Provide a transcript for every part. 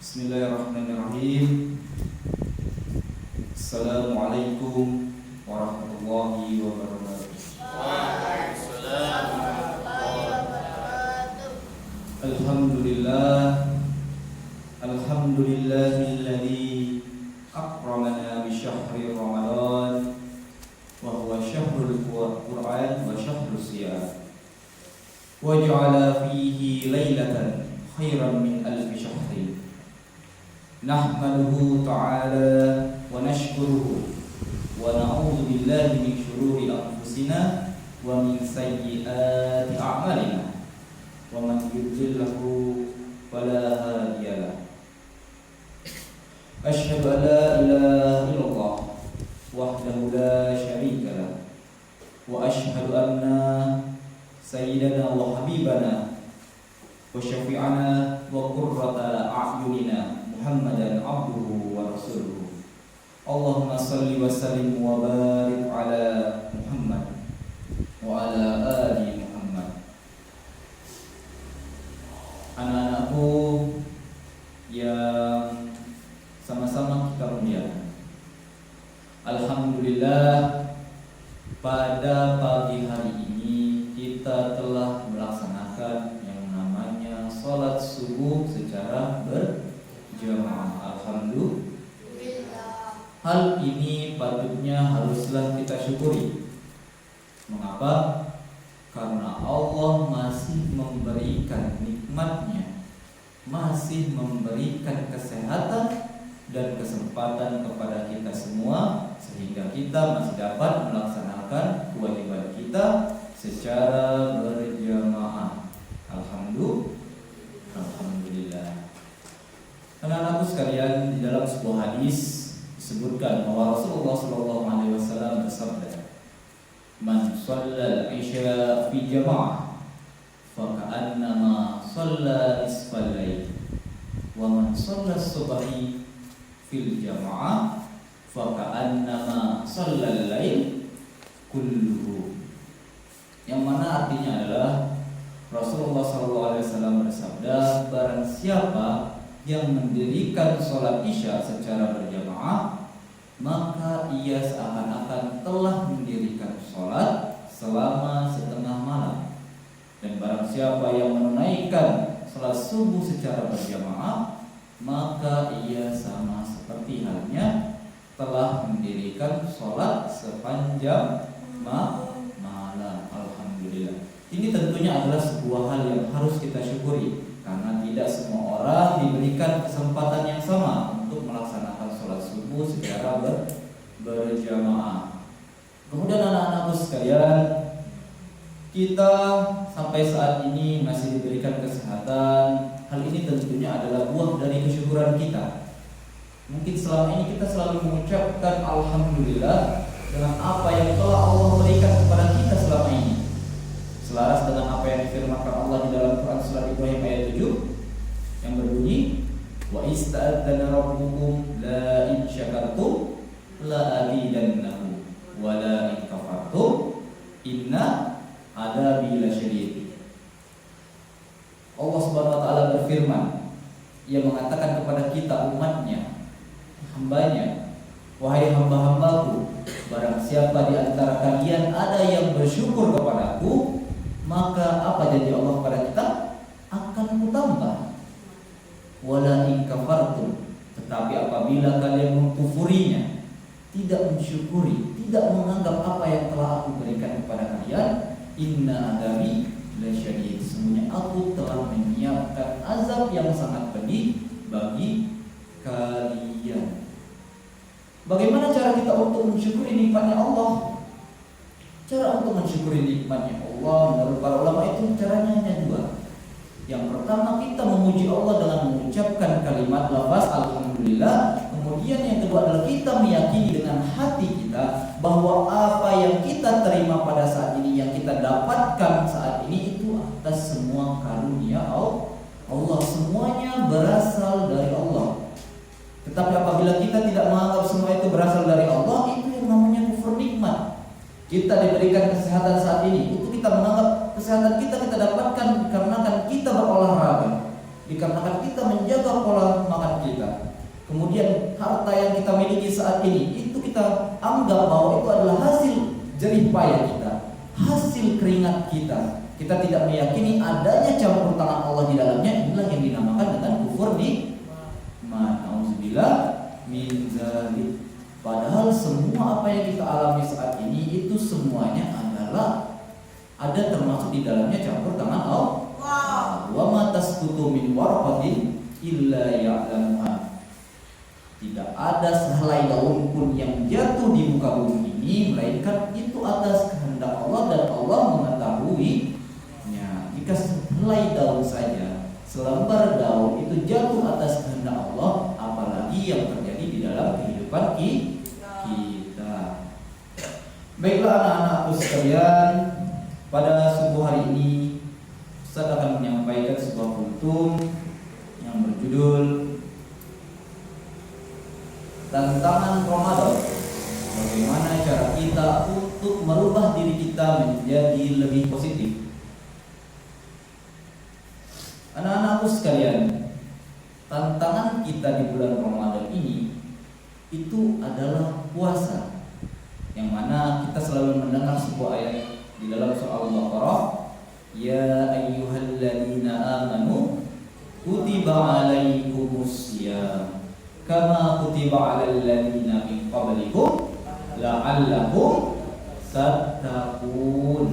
Bismillahirrahmanirrahim. Assalamualaikum warahmatullahi wabarakatuh. Waalaikumsalam warahmatullahi wabarakatuh. Alhamdulillahilladzi akramana bi syahri Ramadan wa huwa syahrul Qur'an wa syahrus siyam. Wa ja'ala fihi lailatan khairan min alfi syahrin. Nahmaduhu ta'ala wa nashkuruhu wa na'udzu billahi min syururi anfusina wa min sayyiati a'malina wa man yudlilhu fala hadiya lahu. Asyhadu an la ilaha illallah wahdahu la syarika lahu wa asyhadu anna sayyidana wa habibana wa syafi'ana wa qurrata a'yunina Muhammadan abduhu wa rasuluhu. Allahumma salli wa sallim wa barik ala Muhammad wa ala ali Muhammad. Anak-anakku yang sama-sama kita muliakan, alhamdulillah pada pagi hari ini kita telah melaksanakan yang namanya sholat subuh secara berjamaah. Alhamdulillah. Hal ini patutnya haruslah kita syukuri. Mengapa? Karena Allah masih memberikan nikmatnya, masih memberikan kesehatan dan kesempatan kepada kita semua, sehingga kita masih dapat melaksanakan kewajiban kita secara berjamaah. Alhamdulillah. Anak-anakku sekalian, di dalam sebuah hadis disebutkan bahwa Rasulullah SAW bersabda, "Man shallal isya fi jama'ah, fa ka'annama shalla nisfal lail, wa man shalla subhi fil jama'ah, fa ka'annama shallal lail kulluhu." Yang mana artinya adalah Rasulullah SAW bersabda, barang siapa yang mendirikan sholat isya secara berjamaah, maka ia seakan-akan telah mendirikan sholat selama setengah malam. Dan barang siapa yang menunaikan sholat subuh secara berjamaah, maka ia sama seperti halnya telah mendirikan sholat sepanjang malam. Alhamdulillah. Ini tentunya adalah sebuah hal yang harus kita syukuri, karena tidak semua orang diberikan kesempatan yang sama untuk melaksanakan sholat subuh secara berjamaah. Kemudian anak-anakku sekalian, kita sampai saat ini masih diberikan kesehatan. Hal ini tentunya adalah buah dari kesyukuran kita. Mungkin selama ini kita selalu mengucapkan alhamdulillah dengan apa yang telah Allah berikan kepada kita selama ini, selaras dengan apa yang difirmankan Allah di dalam Quran surat Ibrahim ayat 7 yang berbunyi, wa ista'adzana rabbukum la in syakartum la azidannakum wa la in kafartum inna adzabi lasyadid. Allah Subhanahu wa taala berfirman, Ia mengatakan kepada kita umatnya, hambanya, wahai hamba-hambaku, barang siapa di antara kalian ada yang bersyukur kepadaku, maka apa janji Allah kepada kita? Akan kutambah. Wala in kafartum, tetapi apabila kalian mengkufurinya, tidak mensyukuri, tidak menganggap apa yang telah aku berikan kepada kalian, inna adzabi lasyadid, sesungguhnya aku telah menyiapkan azab yang sangat pedih bagi kalian. Bagaimana cara kita untuk mensyukuri nikmatnya Allah? Cara untuk mensyukuri nikmatnya Allah menurut para ulama itu caranya hanya dua. Yang pertama, kita memuji Allah dengan mengucapkan kalimat lafaz alhamdulillah. Kemudian yang kedua adalah kita meyakini dengan hati kita bahwa apa yang kita terima pada saat ini, yang kita dapatkan saat ini, itu atas semua karunia Allah. Semuanya berasal dari Allah. Tetapi apabila kita tidak menganggap semua itu berasal dari Allah, itu yang namanya kufur nikmat. Kita diberikan kesehatan saat ini, itu kita menganggap kesehatan kita dapatkan dikarenakan kita berolahraga, dikarenakan kita menjaga pola makan kemudian harta yang kita miliki saat ini itu kita anggap bahwa itu adalah hasil jerih payah kita, hasil keringat kita. Kita tidak meyakini adanya campur tangan Allah di dalamnya. Inilah yang dinamakan dengan kufur di Nauzubillah min dzalik. Padahal semua apa yang kita alami saat ini itu semuanya adalah ada termasuk di dalamnya campur tangan Allah. Wa ma tasqutu min warqatin illa ya'lamuha. Tidak ada sehelai daun pun yang jatuh di muka bumi ini melainkan itu atas kehendak Allah dan Allah mengetahuinya. Jika sehelai daun saja, selembar daun itu jatuh atas kehendak Allah, apalagi yang terjadi di dalam kehidupan kita. Baiklah anak-anakku sekalian, pada subuh hari ini Ustaz akan menyampaikan sebuah kultum yang berjudul Tantangan Ramadan. Bagaimana cara kita untuk merubah diri kita menjadi lebih positif. Anak-anakku sekalian, tantangan kita di bulan Ramadan ini itu adalah puasa. Yang mana kita selalu mendengar sebuah ayat di dalam surah Al-Baqarah, ya ayyuhalladzina amanu kutiba alaikumusiyam kama kutiba 'alal ladzina min qablikum la'allakum tattaqun.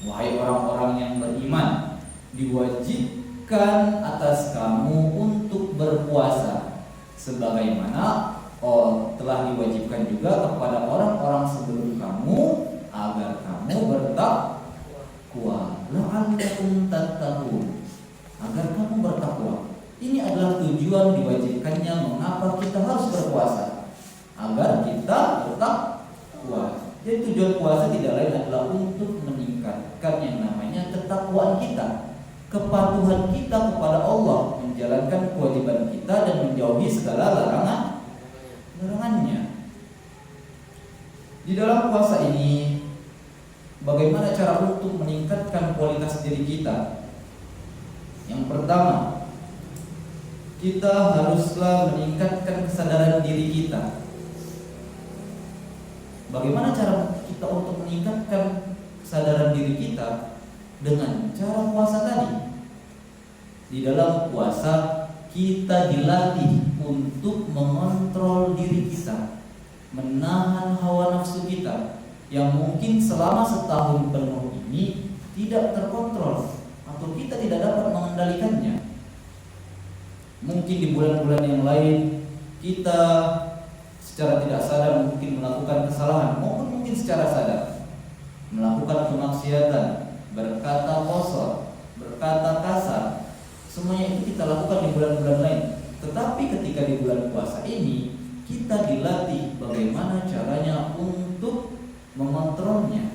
Wahai orang-orang yang beriman, diwajibkan atas kamu untuk berpuasa sebagaimana telah diwajibkan juga kepada orang-orang sebelum kamu agar kamu bertakwa. La'allakum tattaqun, agar kamu bertakwa. Ini adalah tujuan diwajibkannya mengapa kita harus berpuasa, agar kita bertakwa. Jadi tujuan puasa tidak lain adalah untuk meningkatkan yang namanya ketakwaan kita, kepatuhan kita kepada Allah, menjalankan kewajiban kita dan menjauhi segala larangannya. Di dalam puasa ini, bagaimana cara untuk meningkatkan kualitas diri kita? Yang pertama, kita haruslah meningkatkan kesadaran diri kita. Bagaimana cara kita untuk meningkatkan kesadaran diri kita? Dengan cara puasa tadi. Di dalam puasa kita dilatih untuk mengontrol diri kita, menahan hawa nafsu kita yang mungkin selama setahun penuh ini tidak terkontrol atau kita tidak dapat mengendalikannya. Mungkin di bulan-bulan yang lain kita secara tidak sadar mungkin melakukan kesalahan, maupun mungkin secara sadar melakukan kemaksiatan, berkata kotor, berkata kasar. Semuanya itu kita lakukan di bulan-bulan lain. Tetapi ketika di bulan puasa ini kita dilatih bagaimana caranya untuk mengontrolnya,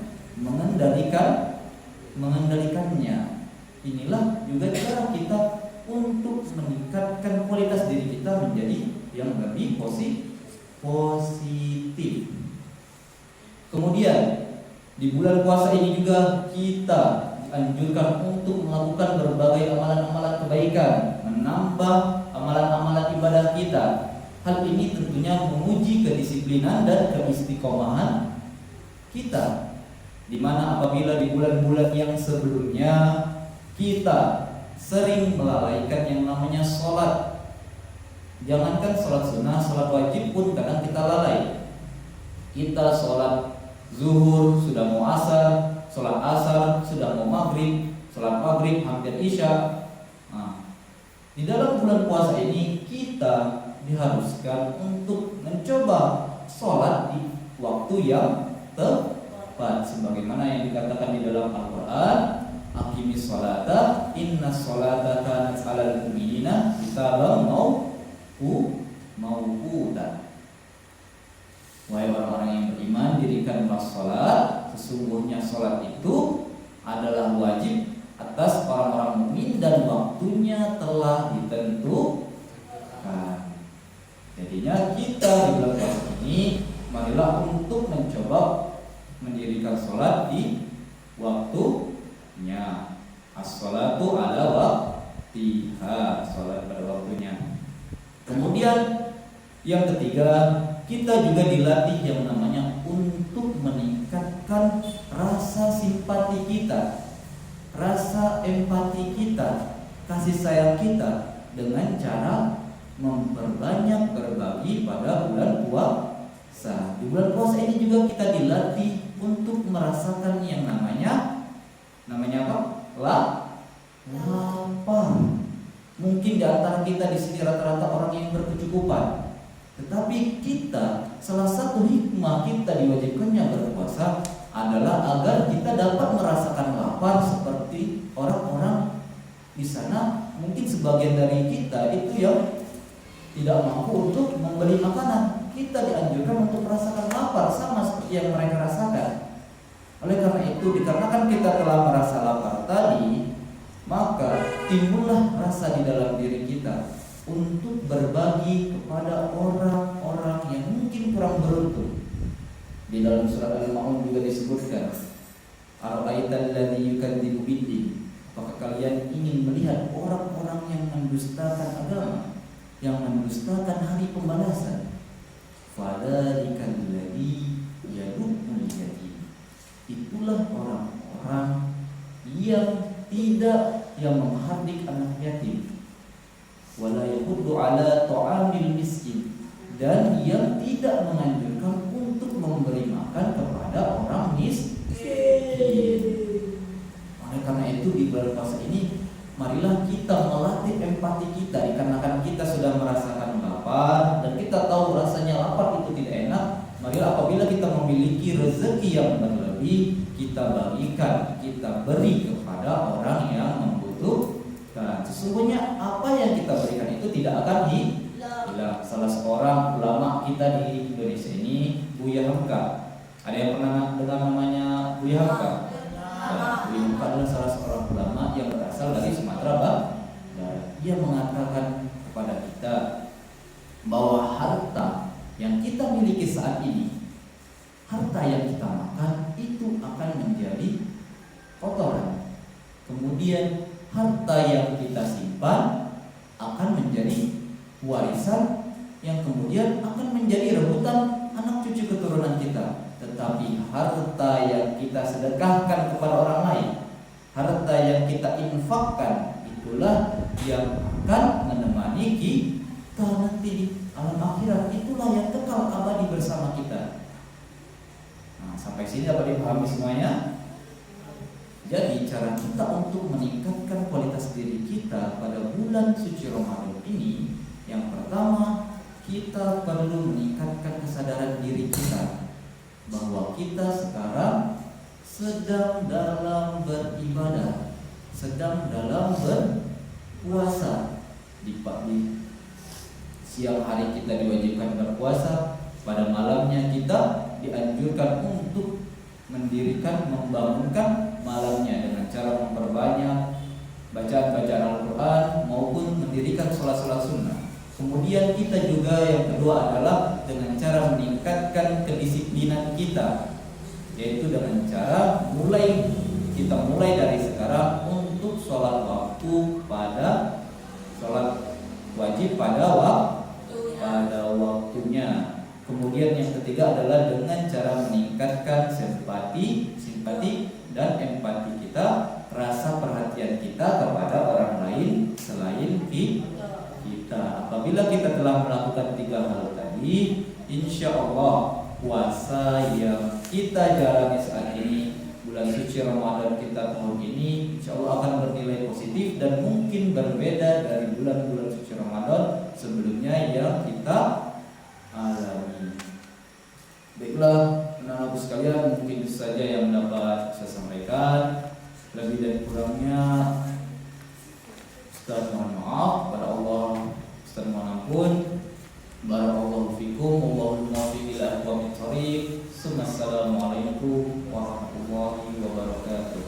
mengendalikannya. Inilah juga cara kita untuk meningkatkan kualitas diri kita menjadi yang lebih positif. Kemudian di bulan puasa ini juga kita dianjurkan untuk melakukan berbagai amalan-amalan kebaikan, menambah amalan-amalan ibadah kita. Hal ini tentunya menguji kedisiplinan dan keistiqomahan kita. Di mana apabila di bulan-bulan yang sebelumnya kita sering melalaikan yang namanya sholat, jangankan sholat sunnah, sholat wajib pun kadang kita lalai. Kita sholat zuhur sudah mau asar, sholat asar sudah mau maghrib, sholat maghrib hampir isya. Di dalam bulan puasa ini kita diharuskan untuk mencoba sholat di waktu yang tepat, sebagaimana yang dikatakan di dalam Al-Quran, aqimis sholata innas sholata kanat 'alal mu'minina kitaban mauqutan. Wahai orang-orang yang beriman, dirikanlah sholat. Sesungguhnya sholat itu adalah wajib atas orang-orang mukmin dan waktunya telah ditentukan. Jadinya kita di bulan puasa ini marilah untuk mencoba mendirikan sholat di waktunya. As-sholatu ala waqtiha, sholat pada waktunya. Kemudian yang ketiga, kita juga dilatih yang namanya untuk meningkatkan rasa simpati kita, rasa empati kita, kasih sayang kita dengan cara memperbanyak berbagi pada bulan puasa. Di bulan puasa ini juga kita dilatih untuk merasakan yang namanya apa? Lapar. Mungkin di antara kita di sini rata-rata orang yang berkecukupan, tetapi kita, salah satu hikmah kita diwajibkannya berpuasa adalah agar kita dapat merasakan lapar seperti orang-orang di sana. Mungkin sebagian dari kita itu yang tidak mampu untuk membeli makanan, kita dianjurkan untuk merasakan lapar sama seperti yang mereka rasakan. Oleh karena itu, dikarenakan kita telah merasa lapar tadi, maka timbullah rasa di dalam diri kita untuk berbagi kepada orang-orang yang mungkin kurang beruntung. Di dalam surat Al-Ma'un juga disebutkan, "Ara'aital ladzi yukadzibu bid-din." Apakah kalian ingin melihat orang-orang yang mendustakan agama, yang mendustakan hari pembalasan? Fadzalika alladzi yad'ul yatim. Itulah orang-orang yang menghardik anak yatim, wala yahuddu ala ta'amil miskin, dan yang tidak menganjurkan untuk memberi makan kepada orang miskin. Oleh karena itu di bulan puasa ini, marilah kita melatih empati kita, dikarenakan kita sudah merasakan lapar dan kita tahu rasanya lapar itu tidak enak. Marilah apabila kita memiliki rezeki yang berlebih, kita bagikan, kita beri kepada orang yang membutuhkan. Sesungguhnya apa yang kita berikan itu tidak akan hilang. Salah seorang ulama kita di Indonesia ini, Buya Hamka. Ada yang pernah dengar namanya Buya Hamka? Buya Hamka adalah salah seorang ulama yang berasal dari Sumatera Barat. Dia mengatakan kepada kita bahwa harta yang kita miliki saat ini, harta yang kita makan itu akan menjadi kotoran. Kemudian harta yang kita simpan akan menjadi warisan yang kemudian akan menjadi rebutan anak cucu keturunan kita. Tetapi harta yang kita sedekahkan kepada orang lain, harta yang kita infakkan, itulah yang akan menemani kita nanti di alam akhirat. Itulah yang kekal abadi bersama kita. Nah, sampai sini dapat dipahami semuanya. Jadi cara kita untuk meningkatkan kualitas diri kita pada bulan suci Ramadan ini, yang pertama, kita perlu meningkatkan kesadaran diri kita bahwa kita sekarang sedang dalam beribadah, sedang dalam berpuasa. Di siang hari kita diwajibkan berpuasa, pada malamnya kita dianjurkan untuk mendirikan, membangunkan malamnya dengan cara memperbanyak bacaan-bacaan Al-Quran maupun mendirikan sholat-sholat sunnah. Kemudian kita juga yang kedua adalah dengan cara meningkatkan kedisiplinan kita, yaitu dengan cara kita mulai dari sekarang untuk sholat waktu pada sholat wajib pada waktunya. Kemudian yang ketiga adalah dengan cara meningkatkan simpati dan empati kita, rasa perhatian kita kepada orang lain selain kita. Apabila kita telah melakukan tiga hal tadi, insya Allah puasa yang kita jalani saat ini, bulan suci Ramadan kita tahun ini, insya Allah akan bernilai positif dan mungkin berbeda dari bulan-bulan suci Ramadan sebelumnya yang kita alami. Baiklah, anak-anakku sekalian, mungkin itu saja yang dapat saya sampaikan. Lebih dan kurangnya Ustaz mohon maaf pada Allah, Ustaz mohon ampun. Barakallahu fikum, wallahul muwaffiq ila aqwamit thoriq. Assalamualaikum warahmatullahi wabarakatuh.